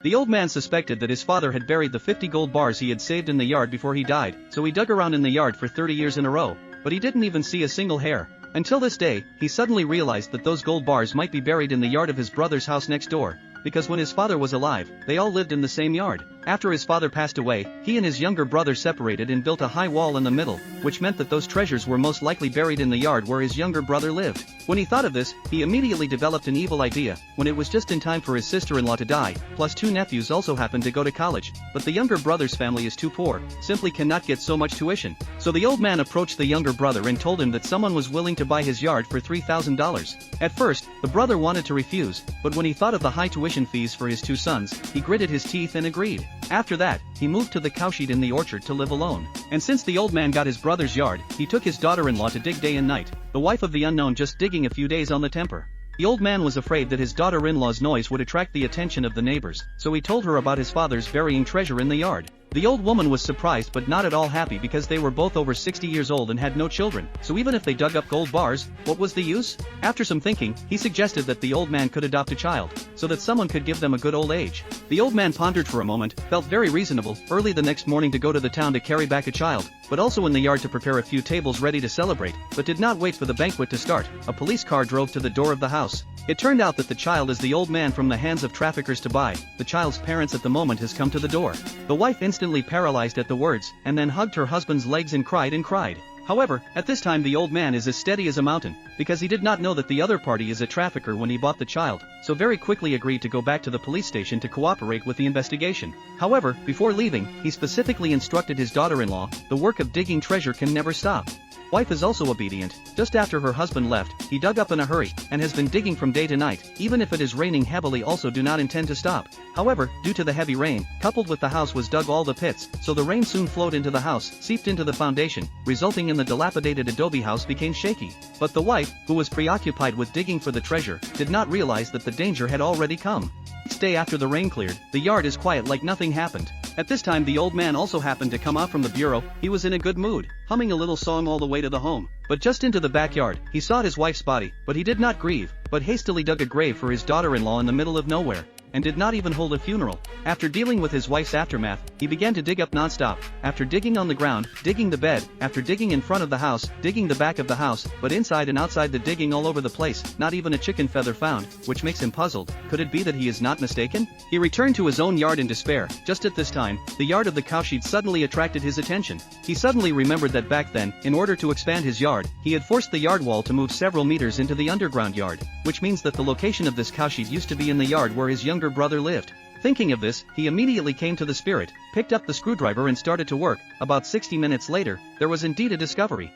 The old man suspected that his father had buried the 50 gold bars he had saved in the yard before he died, so he dug around in the yard for 30 years in a row, but he didn't even see a single hair. Until this day, he suddenly realized that those gold bars might be buried in the yard of his brother's house next door, because when his father was alive, they all lived in the same yard. After his father passed away, he and his younger brother separated and built a high wall in the middle, which meant that those treasures were most likely buried in the yard where his younger brother lived. When he thought of this, he immediately developed an evil idea, when it was just in time for his sister-in-law to die, plus 2 nephews also happened to go to college, but the younger brother's family is too poor, simply cannot get so much tuition. So the old man approached the younger brother and told him that someone was willing to buy his yard for $3,000. At first, the brother wanted to refuse, but when he thought of the high tuition fees for his 2 sons, he gritted his teeth and agreed. After that, he moved to the cowshed in the orchard to live alone. And since the old man got his brother's yard, he took his daughter-in-law to dig day and night, the wife of the unknown just digging a few days on the temper. The old man was afraid that his daughter-in-law's noise would attract the attention of the neighbors, so he told her about his father's burying treasure in the yard. The old woman was surprised but not at all happy because they were both over 60 years old and had no children, so even if they dug up gold bars, what was the use? After some thinking, he suggested that the old man could adopt a child, so that someone could give them a good old age. The old man pondered for a moment, felt very reasonable, early the next morning to go to the town to carry back a child, but also in the yard to prepare a few tables ready to celebrate, but did not wait for the banquet to start. A police car drove to the door of the house. It turned out that the child is the old man from the hands of traffickers to buy. The child's parents at the moment has come to the door. The wife instantly paralyzed at the words, and then hugged her husband's legs and cried and cried. However, at this time the old man is as steady as a mountain, because he did not know that the other party is a trafficker when he bought the child, so very quickly agreed to go back to the police station to cooperate with the investigation. However, before leaving, he specifically instructed his daughter-in-law, the work of digging treasure can never stop. Wife is also obedient. Just after her husband left, he dug up in a hurry, and has been digging from day to night, even if it is raining heavily also do not intend to stop. However, due to the heavy rain, coupled with the house was dug all the pits, so the rain soon flowed into the house, seeped into the foundation, resulting in the dilapidated adobe house became shaky. But the wife, who was preoccupied with digging for the treasure, did not realize that the danger had already come. Next day after the rain cleared, the yard is quiet like nothing happened. At this time the old man also happened to come out from the bureau. He was in a good mood, humming a little song all the way to the home. But just into the backyard, he saw his wife's body, but he did not grieve, but hastily dug a grave for his daughter-in-law in the middle of nowhere, and did not even hold a funeral. After dealing with his wife's aftermath, he began to dig up non-stop. After digging on the ground, digging the bed, after digging in front of the house, digging the back of the house, but inside and outside the digging all over the place, not even a chicken feather found, which makes him puzzled. Could it be that he is not mistaken? He returned to his own yard in despair. Just at this time, the yard of the cowshed suddenly attracted his attention. He suddenly remembered that back then, in order to expand his yard, he had forced the yard wall to move several meters into the underground yard, which means that the location of this cowshed used to be in the yard where his younger brother lived. Thinking of this, he immediately came to the spirit, picked up the screwdriver and started to work. About 60 minutes later, there was indeed a discovery.